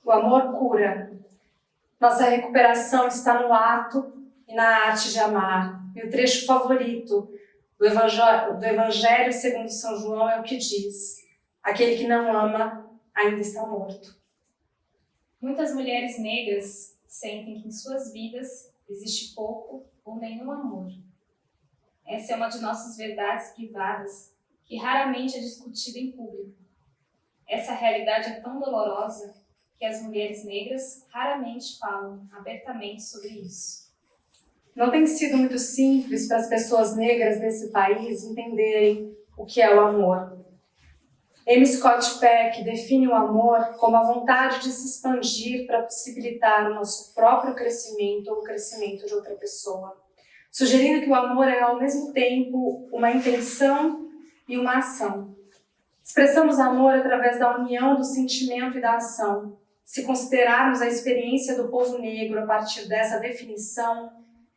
O amor cura. Nossa recuperação está no ato e na arte de amar. E o trecho favorito do Evangelho segundo São João é o que diz: aquele que não ama ainda está morto. Muitas mulheres negras sentem que em suas vidas existe pouco ou nenhum amor. Essa é uma de nossas verdades privadas que raramente é discutida em público. Essa realidade é tão dolorosa que as mulheres negras raramente falam abertamente sobre isso. Não tem sido muito simples para as pessoas negras desse país entenderem o que é o amor. M. Scott Peck define o amor como a vontade de se expandir para possibilitar o nosso próprio crescimento ou o crescimento de outra pessoa, sugerindo que o amor é ao mesmo tempo uma intenção e uma ação. Expressamos amor através da união do sentimento e da ação. Se considerarmos a experiência do povo negro a partir dessa definição,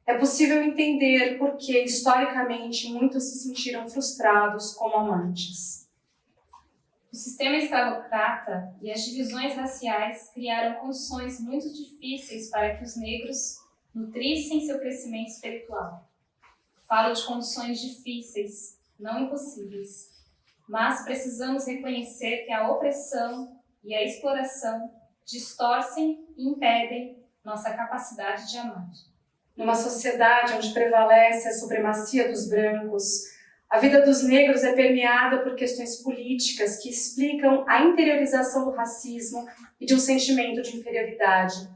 é possível entender por que, historicamente, muitos se sentiram frustrados como amantes. O sistema escravocrata e as divisões raciais criaram condições muito difíceis para que os negros nutrissem seu crescimento espiritual. Falo de condições difíceis, não impossíveis, mas precisamos reconhecer que a opressão e a exploração distorcem e impedem nossa capacidade de amar. Numa sociedade onde prevalece a supremacia dos brancos, a vida dos negros é permeada por questões políticas que explicam a interiorização do racismo e de um sentimento de inferioridade.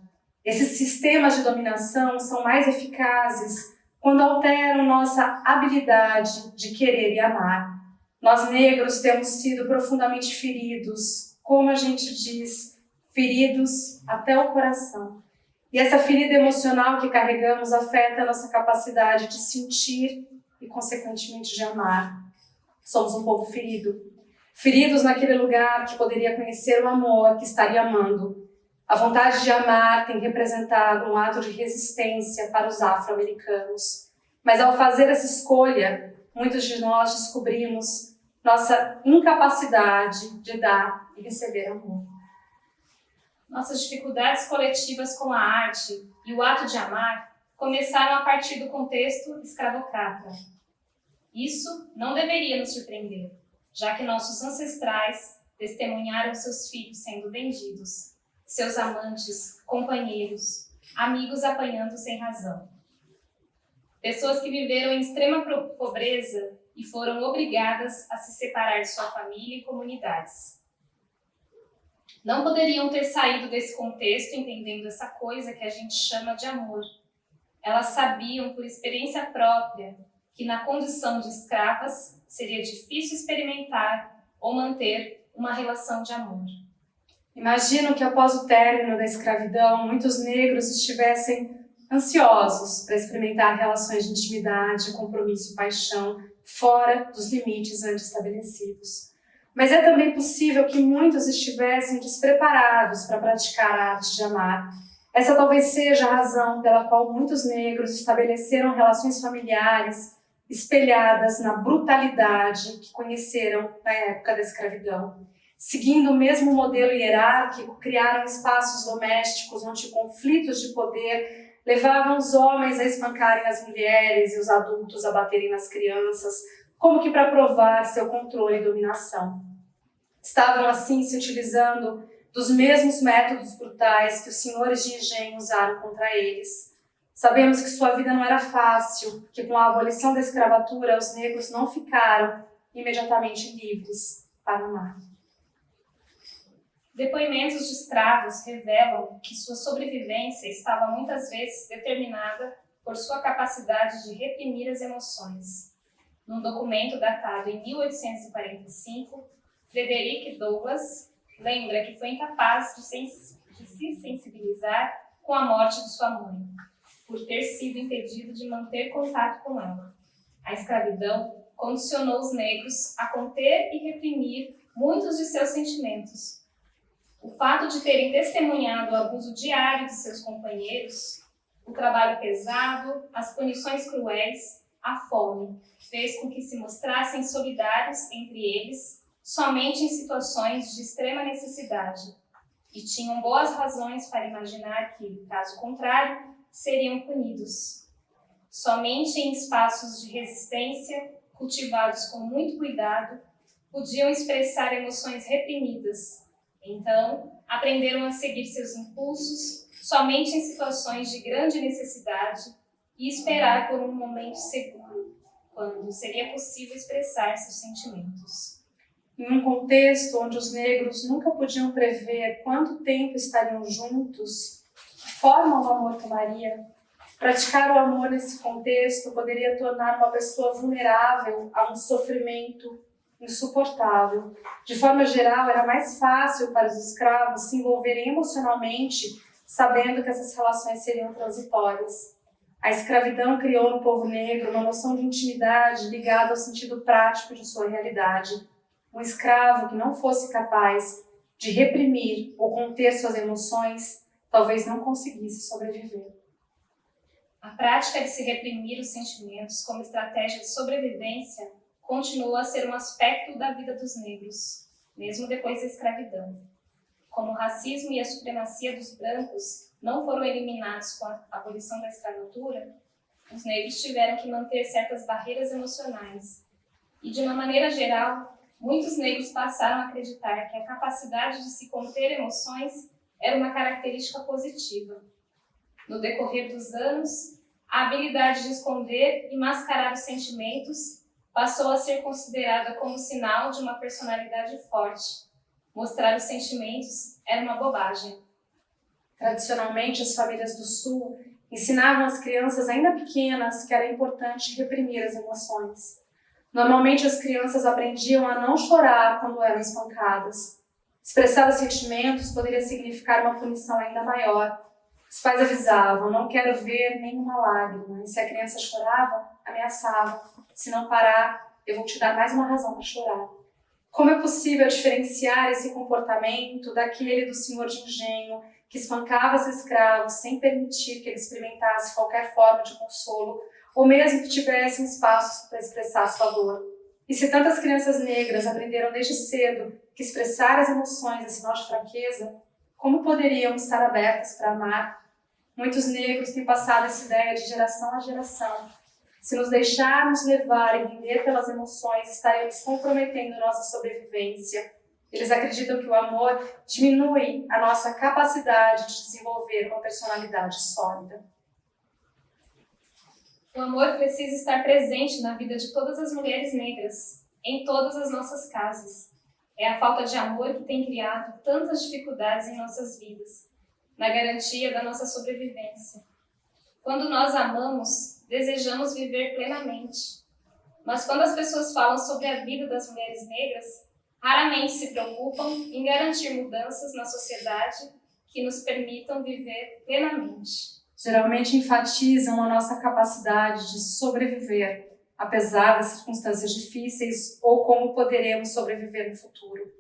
Esses sistemas de dominação são mais eficazes quando alteram nossa habilidade de querer e amar. Nós negros temos sido profundamente feridos, como a gente diz, feridos até o coração. E essa ferida emocional que carregamos afeta a nossa capacidade de sentir e, consequentemente, de amar. Somos um povo ferido. Feridos naquele lugar que poderia conhecer o amor que estaria amando. A vontade de amar tem representado um ato de resistência para os afro-americanos. Mas ao fazer essa escolha, muitos de nós descobrimos nossa incapacidade de dar e receber amor. Nossas dificuldades coletivas com a arte e o ato de amar começaram a partir do contexto escravocrata. Isso não deveria nos surpreender, já que nossos ancestrais testemunharam seus filhos sendo vendidos, seus amantes, companheiros, amigos apanhando sem razão. Pessoas que viveram em extrema pobreza e foram obrigadas a se separar de sua família e comunidades. Não poderiam ter saído desse contexto entendendo essa coisa que a gente chama de amor. Elas sabiam, por experiência própria, que na condição de escravas seria difícil experimentar ou manter uma relação de amor. Imagino que após o término da escravidão, muitos negros estivessem ansiosos para experimentar relações de intimidade, compromisso e paixão fora dos limites antes estabelecidos. Mas é também possível que muitos estivessem despreparados para praticar a arte de amar. Essa talvez seja a razão pela qual muitos negros estabeleceram relações familiares espelhadas na brutalidade que conheceram na época da escravidão. seguindo o mesmo modelo hierárquico, criaram espaços domésticos onde conflitos de poder levavam os homens a espancarem as mulheres e os adultos a baterem nas crianças, como que para provar seu controle e dominação. Estavam assim se utilizando dos mesmos métodos brutais que os senhores de engenho usaram contra eles. Sabemos que sua vida não era fácil, que com a abolição da escravatura os negros não ficaram imediatamente livres para amar. Depoimentos de escravos revelam que sua sobrevivência estava muitas vezes determinada por sua capacidade de reprimir as emoções. Num documento datado em 1845, Frederick Douglass lembra que foi incapaz de se sensibilizar com a morte de sua mãe, por ter sido impedido de manter contato com ela. A escravidão condicionou os negros a conter e reprimir muitos de seus sentimentos. O fato de terem testemunhado o abuso diário de seus companheiros, o trabalho pesado, as punições cruéis, a fome, fez com que se mostrassem solidários entre eles somente em situações de extrema necessidade, e tinham boas razões para imaginar que, caso contrário, seriam punidos. Somente em espaços de resistência, cultivados com muito cuidado, podiam expressar emoções reprimidas. Então, aprenderam a seguir seus impulsos somente em situações de grande necessidade e esperar por um momento seguro, quando seria possível expressar seus sentimentos. Em um contexto onde os negros nunca podiam prever quanto tempo estariam juntos, que forma o amor tomaria, praticar o amor nesse contexto poderia tornar uma pessoa vulnerável a um sofrimento insuportável. De forma geral, era mais fácil para os escravos se envolverem emocionalmente, sabendo que essas relações seriam transitórias. A escravidão criou no povo negro uma noção de intimidade ligada ao sentido prático de sua realidade. Um escravo que não fosse capaz de reprimir ou conter suas emoções, talvez não conseguisse sobreviver. A prática de se reprimir os sentimentos como estratégia de sobrevivência continuou a ser um aspecto da vida dos negros, mesmo depois da escravidão. Como o racismo e a supremacia dos brancos não foram eliminados com a abolição da escravatura, os negros tiveram que manter certas barreiras emocionais. E, de uma maneira geral, muitos negros passaram a acreditar que a capacidade de se conter emoções era uma característica positiva. No decorrer dos anos, a habilidade de esconder e mascarar os sentimentos passou a ser considerada como sinal de uma personalidade forte. Mostrar os sentimentos era uma bobagem. Tradicionalmente, as famílias do Sul ensinavam as crianças ainda pequenas que era importante reprimir as emoções. Normalmente, as crianças aprendiam a não chorar quando eram espancadas. Expressar os sentimentos poderia significar uma punição ainda maior. Os pais avisavam: não quero ver nenhuma lágrima. E se a criança chorava, ameaçava: se não parar, eu vou te dar mais uma razão para chorar. Como é possível diferenciar esse comportamento daquele do senhor de engenho que espancava os escravos sem permitir que ele experimentasse qualquer forma de consolo, ou mesmo que tivessem espaços para expressar sua dor? E se tantas crianças negras aprenderam desde cedo que expressar as emoções é sinal de fraqueza, como poderiam estar abertas para amar? Muitos negros têm passado essa ideia de geração a geração. Se nos deixarmos levar e guiar pelas emoções, estaremos comprometendo nossa sobrevivência. Eles acreditam que o amor diminui a nossa capacidade de desenvolver uma personalidade sólida. O amor precisa estar presente na vida de todas as mulheres negras, em todas as nossas casas. É a falta de amor que tem criado tantas dificuldades em nossas vidas, na garantia da nossa sobrevivência. Quando nós amamos, desejamos viver plenamente. Mas quando as pessoas falam sobre a vida das mulheres negras, raramente se preocupam em garantir mudanças na sociedade que nos permitam viver plenamente. Geralmente enfatizam a nossa capacidade de sobreviver, apesar das circunstâncias difíceis, ou como poderemos sobreviver no futuro.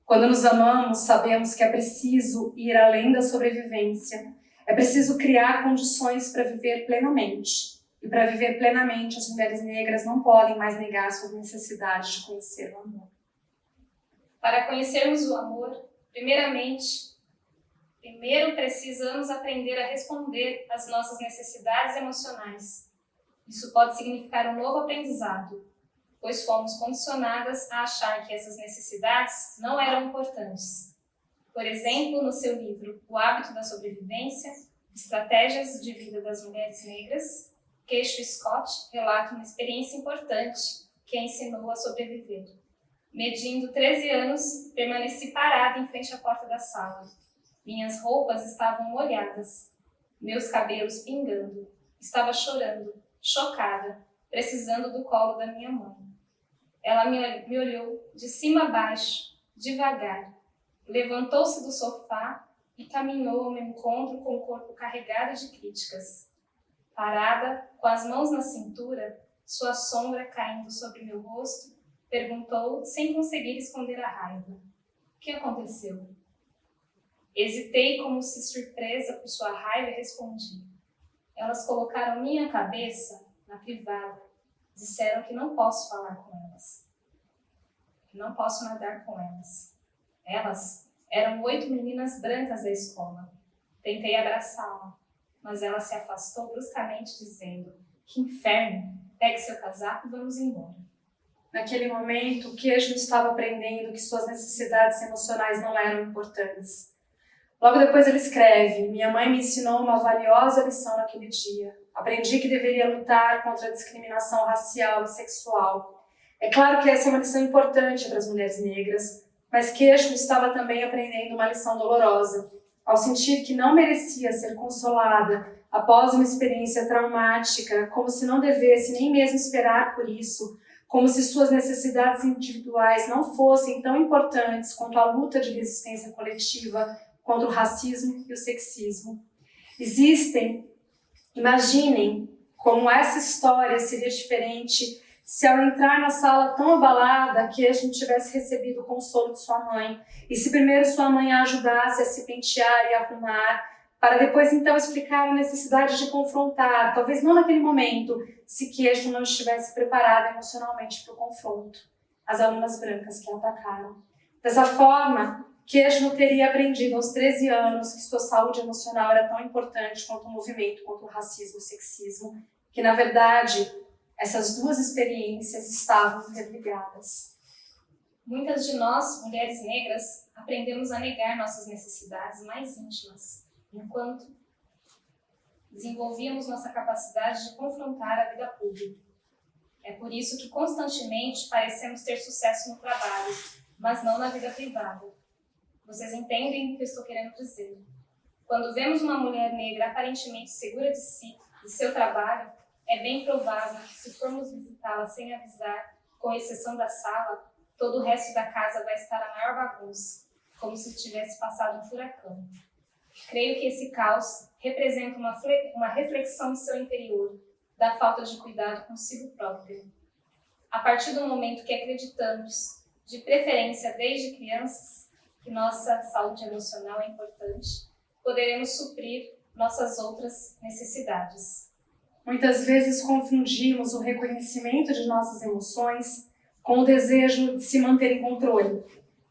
Quando nos amamos, sabemos que é preciso ir além da sobrevivência. É preciso criar condições para viver plenamente. E para viver plenamente, as mulheres negras não podem mais negar suas necessidades de conhecer o amor. Para conhecermos o amor, primeiro precisamos aprender a responder às nossas necessidades emocionais. Isso pode significar um novo aprendizado, pois fomos condicionadas a achar que essas necessidades não eram importantes. Por exemplo, no seu livro O Hábito da Sobrevivência, Estratégias de Vida das Mulheres Negras, Keisha Scott relata uma experiência importante que a ensinou a sobreviver. Medindo 13 anos, permaneci parada em frente à porta da sala. Minhas roupas estavam molhadas, meus cabelos pingando. Estava chorando, chocada, precisando do colo da minha mãe. Ela me olhou de cima a baixo, devagar. Levantou-se do sofá e caminhou ao meu encontro com o corpo carregado de críticas. Parada, com as mãos na cintura, sua sombra caindo sobre meu rosto, perguntou sem conseguir esconder a raiva. O que aconteceu? Hesitei como se surpresa por sua raiva e respondi. Elas colocaram minha cabeça na privada. Disseram que não posso falar com elas. Que não posso nadar com elas. Elas eram 8 meninas brancas da escola. Tentei abraçá-la, mas ela se afastou bruscamente, dizendo: que inferno! Pegue seu casaco e vamos embora. Naquele momento, o Queijo estava aprendendo que suas necessidades emocionais não eram importantes. Logo depois ele escreve: minha mãe me ensinou uma valiosa lição naquele dia. Aprendi que deveria lutar contra a discriminação racial e sexual. É claro que essa é uma lição importante para as mulheres negras, mas Queijo estava também aprendendo uma lição dolorosa, ao sentir que não merecia ser consolada após uma experiência traumática, como se não devesse nem mesmo esperar por isso, como se suas necessidades individuais não fossem tão importantes quanto a luta de resistência coletiva contra o racismo e o sexismo. Imaginem como essa história seria diferente se ao entrar na sala tão abalada que a gente tivesse recebido o consolo de sua mãe, e se primeiro sua mãe a ajudasse a se pentear e arrumar, para depois então explicar a necessidade de confrontar, talvez não naquele momento, se Queijo não estivesse preparada emocionalmente para o confronto, as alunas brancas que a atacaram. Dessa forma, Queijo teria aprendido aos 13 anos que sua saúde emocional era tão importante quanto o movimento contra o racismo e o sexismo, que na verdade essas duas experiências estavam interligadas. Muitas de nós, mulheres negras, aprendemos a negar nossas necessidades mais íntimas, enquanto desenvolvíamos nossa capacidade de confrontar a vida pública. É por isso que constantemente parecemos ter sucesso no trabalho, mas não na vida privada. Vocês entendem o que eu estou querendo dizer? Quando vemos uma mulher negra aparentemente segura de si, de seu trabalho, é bem provável que se formos visitá-la sem avisar, com exceção da sala, todo o resto da casa vai estar a maior bagunça, como se tivesse passado um furacão. Creio que esse caos representa uma reflexão do seu interior, da falta de cuidado consigo própria. A partir do momento que acreditamos, de preferência desde crianças, que nossa saúde emocional é importante, poderemos suprir nossas outras necessidades. Muitas vezes confundimos o reconhecimento de nossas emoções com o desejo de se manter em controle.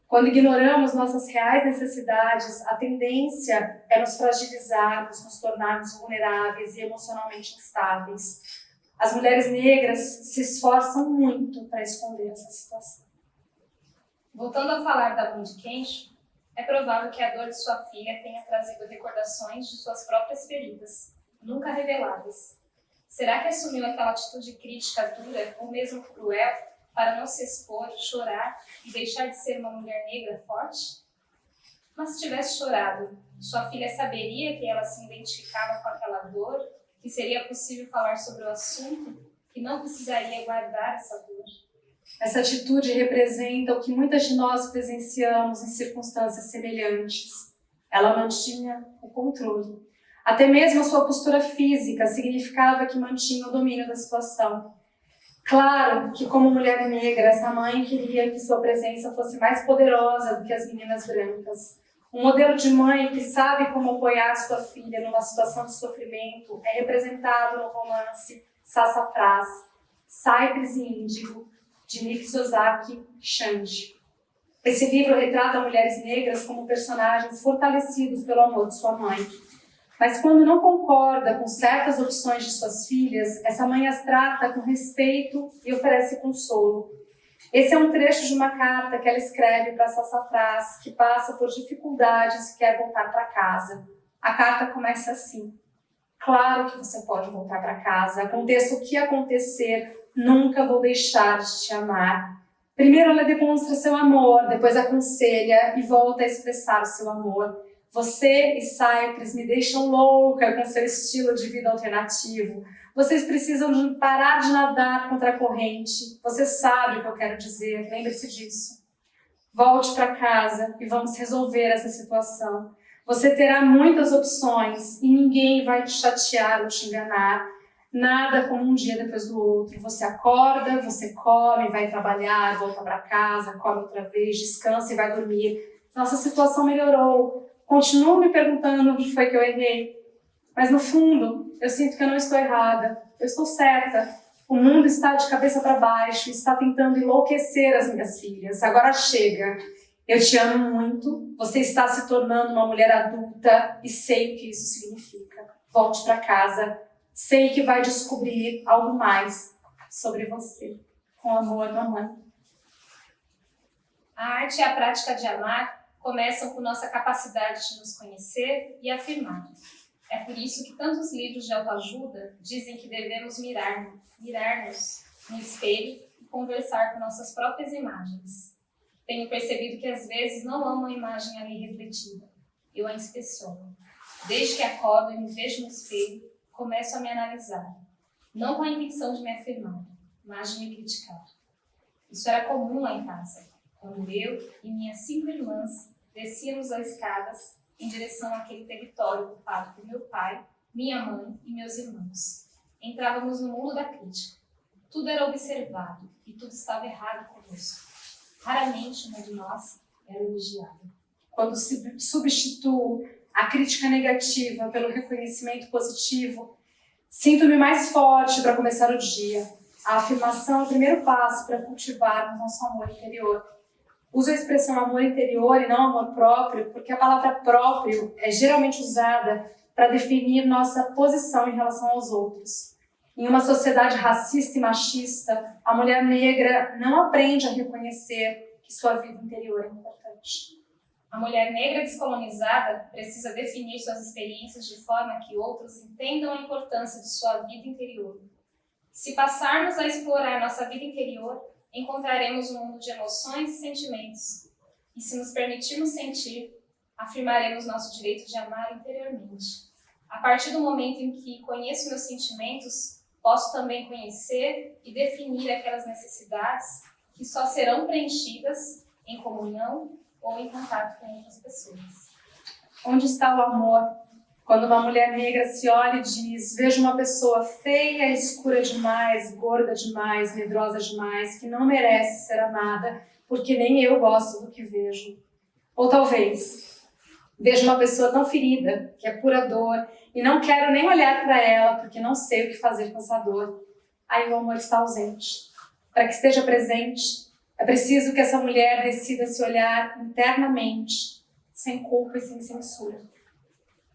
Quando ignoramos nossas reais necessidades, a tendência é nos fragilizarmos, nos tornarmos vulneráveis e emocionalmente instáveis. As mulheres negras se esforçam muito para esconder essa situação. Voltando a falar da Bundy Kensho, é provável que a dor de sua filha tenha trazido recordações de suas próprias feridas, nunca reveladas. Será que assumiu aquela atitude crítica dura ou mesmo cruel para não se expor, chorar e deixar de ser uma mulher negra forte? Mas se tivesse chorado, sua filha saberia que ela se identificava com aquela dor, que seria possível falar sobre o assunto, que não precisaria guardar essa dor? Essa atitude representa o que muitas de nós presenciamos em circunstâncias semelhantes. Ela mantinha o controle. Até mesmo a sua postura física significava que mantinha o domínio da situação. Claro que, como mulher negra, essa mãe queria que sua presença fosse mais poderosa do que as meninas brancas. Um modelo de mãe que sabe como apoiar sua filha numa situação de sofrimento é representado no romance Sassafrás, Cypress e Índigo, de Nick Sosaki Shanji. Esse livro retrata mulheres negras como personagens fortalecidos pelo amor de sua mãe. Mas quando não concorda com certas opções de suas filhas, essa mãe as trata com respeito e oferece consolo. Esse é um trecho de uma carta que ela escreve para Sassafrás, que passa por dificuldades e quer voltar para casa. A carta começa assim: claro que você pode voltar para casa, aconteça o que acontecer, nunca vou deixar de te amar. Primeiro ela demonstra seu amor, depois aconselha e volta a expressar o seu amor. Você e Cypress me deixam louca com seu estilo de vida alternativo. Vocês precisam parar de nadar contra a corrente. Você sabe o que eu quero dizer, lembre-se disso. Volte para casa e vamos resolver essa situação. Você terá muitas opções e ninguém vai te chatear ou te enganar. Nada como um dia depois do outro. Você acorda, você come, vai trabalhar, volta para casa, come outra vez, descansa e vai dormir. Nossa situação melhorou. Continuo me perguntando onde foi que eu errei. Mas no fundo, eu sinto que eu não estou errada. Eu estou certa. O mundo está de cabeça para baixo, está tentando enlouquecer as minhas filhas. Agora chega. Eu te amo muito. Você está se tornando uma mulher adulta e sei o que isso significa. Volte para casa. Sei que vai descobrir algo mais sobre você. Com amor, mamãe. A arte e a prática de amar começam com nossa capacidade de nos conhecer e afirmar. É por isso que tantos livros de autoajuda dizem que devemos mirar-nos no espelho e conversar com nossas próprias imagens. Tenho percebido que às vezes não amo a imagem ali refletida. Eu a inspeciono. Desde que acordo e me vejo no espelho, começo a me analisar. Não com a intenção de me afirmar, mas de me criticar. Isso era comum lá em casa, quando eu e minhas 5 irmãs descíamos as escadas em direção àquele território ocupado por meu pai, minha mãe e meus irmãos. Entrávamos no mundo da crítica. Tudo era observado e tudo estava errado conosco. Raramente uma de nós era elogiada. Quando substituo a crítica negativa pelo reconhecimento positivo, sinto-me mais forte para começar o dia. A afirmação é o primeiro passo para cultivarmos nosso amor interior. Uso a expressão amor interior e não amor próprio, porque a palavra próprio é geralmente usada para definir nossa posição em relação aos outros. Em uma sociedade racista e machista, a mulher negra não aprende a reconhecer que sua vida interior é importante. A mulher negra descolonizada precisa definir suas experiências de forma que outros entendam a importância de sua vida interior. Se passarmos a explorar nossa vida interior, encontraremos um mundo de emoções e sentimentos. E se nos permitirmos sentir, afirmaremos nosso direito de amar interiormente. A partir do momento em que conheço meus sentimentos, posso também conhecer e definir aquelas necessidades que só serão preenchidas em comunhão ou em contato com outras pessoas. Onde está o amor? Quando uma mulher negra se olha e diz: vejo uma pessoa feia, escura demais, gorda demais, medrosa demais, que não merece ser amada, porque nem eu gosto do que vejo. Ou talvez, vejo uma pessoa tão ferida, que é pura dor, e não quero nem olhar para ela, porque não sei o que fazer com essa dor. Aí o amor está ausente. Para que esteja presente, é preciso que essa mulher decida se olhar internamente, sem culpa e sem censura.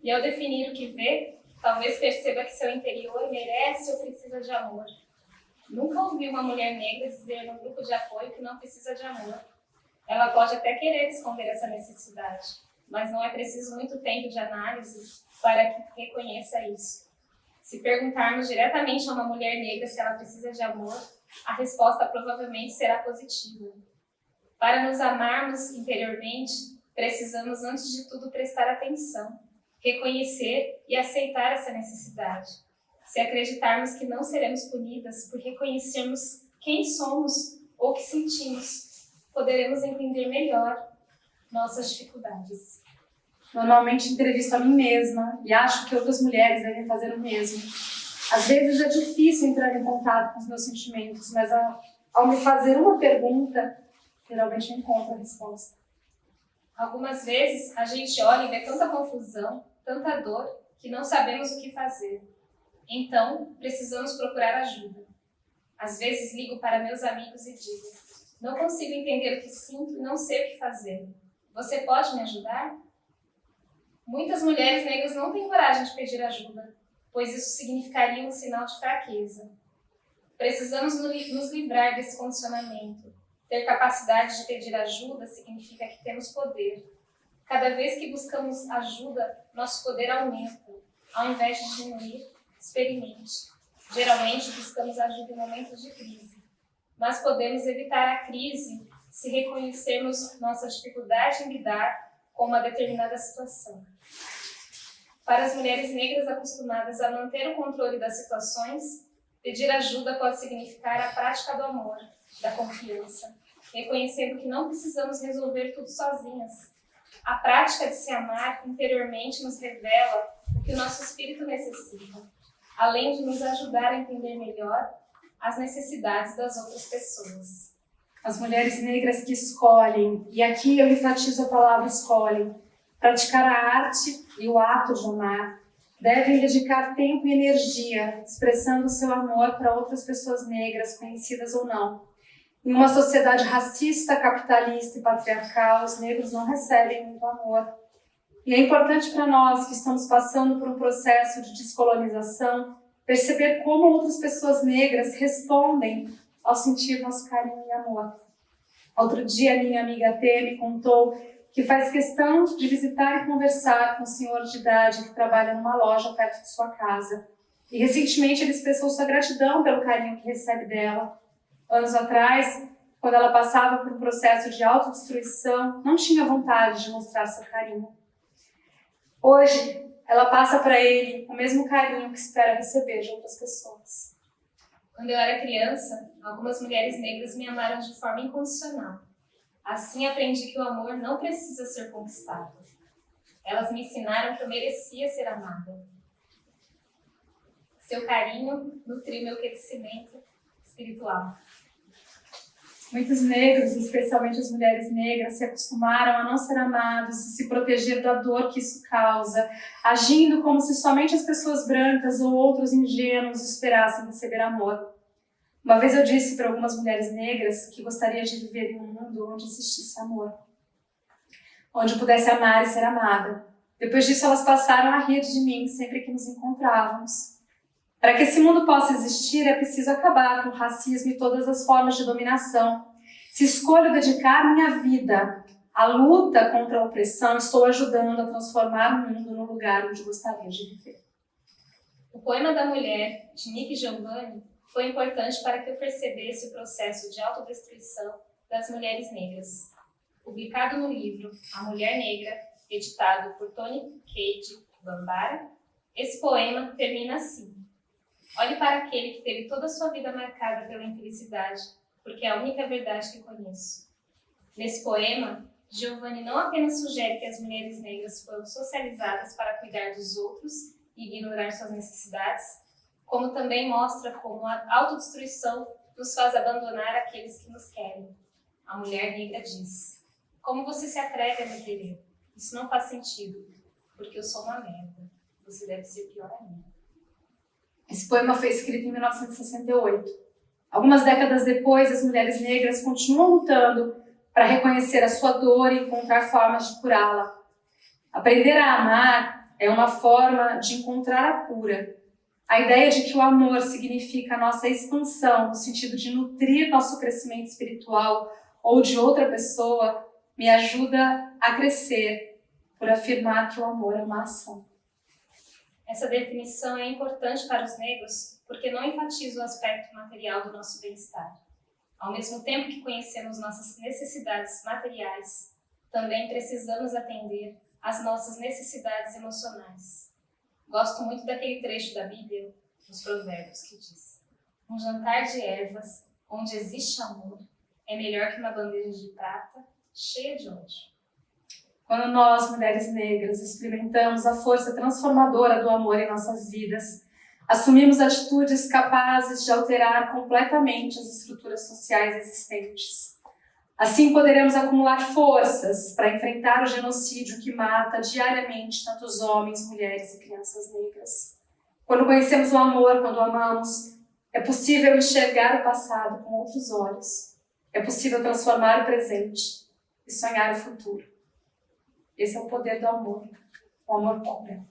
E ao definir o que vê, talvez perceba que seu interior merece ou precisa de amor. Nunca ouvi uma mulher negra dizer num grupo de apoio que não precisa de amor. Ela pode até querer esconder essa necessidade, mas não é preciso muito tempo de análise para que reconheça isso. Se perguntarmos diretamente a uma mulher negra se ela precisa de amor, a resposta provavelmente será positiva. Para nos amarmos interiormente, precisamos antes de tudo prestar atenção, reconhecer e aceitar essa necessidade. Se acreditarmos que não seremos punidas por reconhecermos quem somos ou o que sentimos, poderemos entender melhor nossas dificuldades. Normalmente entrevisto a mim mesma e acho que outras mulheres devem fazer o mesmo. Às vezes é difícil entrar em contato com os meus sentimentos, mas ao me fazer uma pergunta, geralmente eu encontro a resposta. Algumas vezes a gente olha e vê tanta confusão, tanta dor, que não sabemos o que fazer. Então, precisamos procurar ajuda. Às vezes ligo para meus amigos e digo: Não consigo entender o que sinto e não sei o que fazer. Você pode me ajudar? Muitas mulheres negras não têm coragem de pedir ajuda, pois isso significaria um sinal de fraqueza. Precisamos nos livrar desse condicionamento. Ter capacidade de pedir ajuda significa que temos poder. Cada vez que buscamos ajuda, nosso poder aumenta. Ao invés de diminuir, experimente. Geralmente buscamos ajuda em momentos de crise, mas podemos evitar a crise se reconhecermos nossa dificuldade em lidar com uma determinada situação. Para as mulheres negras acostumadas a manter o controle das situações, pedir ajuda pode significar a prática do amor, da confiança, reconhecendo que não precisamos resolver tudo sozinhas. A prática de se amar interiormente nos revela o que o nosso espírito necessita, além de nos ajudar a entender melhor as necessidades das outras pessoas. As mulheres negras que escolhem, e aqui eu enfatizo a palavra escolhem, praticar a arte e o ato de amar, devem dedicar tempo e energia expressando o seu amor para outras pessoas negras, conhecidas ou não. Em uma sociedade racista, capitalista e patriarcal, os negros não recebem muito amor. E é importante para nós que estamos passando por um processo de descolonização, perceber como outras pessoas negras respondem ao sentir nosso carinho e amor. Outro dia, minha amiga T me contou que faz questão de visitar e conversar com um senhor de idade que trabalha numa loja perto de sua casa. E recentemente ele expressou sua gratidão pelo carinho que recebe dela. Anos atrás, quando ela passava por um processo de autodestruição, não tinha vontade de mostrar seu carinho. Hoje, ela passa para ele o mesmo carinho que espera receber de outras pessoas. Quando eu era criança, algumas mulheres negras me amaram de forma incondicional. Assim aprendi que o amor não precisa ser conquistado. Elas me ensinaram que eu merecia ser amada. Seu carinho nutriu meu crescimento espiritual. Muitos negros, especialmente as mulheres negras, se acostumaram a não ser amados e se proteger da dor que isso causa, agindo como se somente as pessoas brancas ou outros ingênuos esperassem receber amor. Uma vez eu disse para algumas mulheres negras que gostaria de viver em um mundo onde existisse amor, onde eu pudesse amar e ser amada. Depois disso, elas passaram a rir de mim sempre que nos encontrávamos. Para que esse mundo possa existir, é preciso acabar com o racismo e todas as formas de dominação. Se escolho dedicar minha vida à luta contra a opressão, estou ajudando a transformar o mundo no lugar onde gostaria de viver. O poema da mulher, de Nick Giovanni, foi importante para que eu percebesse o processo de autodestruição das mulheres negras. Publicado no livro A Mulher Negra, editado por Toni Cade Bambara, esse poema termina assim. Olhe para aquele que teve toda a sua vida marcada pela infelicidade, porque é a única verdade que conheço. Nesse poema, Giovanni não apenas sugere que as mulheres negras foram socializadas para cuidar dos outros e ignorar suas necessidades, como também mostra como a autodestruição nos faz abandonar aqueles que nos querem. A mulher negra diz: como você se atreve a me querer? Isso não faz sentido, porque eu sou uma merda. Você deve ser pior ainda. Esse poema foi escrito em 1968. Algumas décadas depois, as mulheres negras continuam lutando para reconhecer a sua dor e encontrar formas de curá-la. Aprender a amar é uma forma de encontrar a cura. A ideia de que o amor significa a nossa expansão, no sentido de nutrir nosso crescimento espiritual ou de outra pessoa, me ajuda a crescer, por afirmar que o amor é uma ação. Essa definição é importante para os negros porque não enfatiza o aspecto material do nosso bem-estar. Ao mesmo tempo que conhecemos nossas necessidades materiais, também precisamos atender às nossas necessidades emocionais. Gosto muito daquele trecho da Bíblia, nos Provérbios, que diz: um jantar de ervas, onde existe amor, é melhor que uma bandeja de prata cheia de ódio. Quando nós, mulheres negras, experimentamos a força transformadora do amor em nossas vidas, assumimos atitudes capazes de alterar completamente as estruturas sociais existentes. Assim poderemos acumular forças para enfrentar o genocídio que mata diariamente tantos homens, mulheres e crianças negras. Quando conhecemos o amor, quando amamos, é possível enxergar o passado com outros olhos. É possível transformar o presente e sonhar o futuro. Esse é o poder do amor. O amor cura.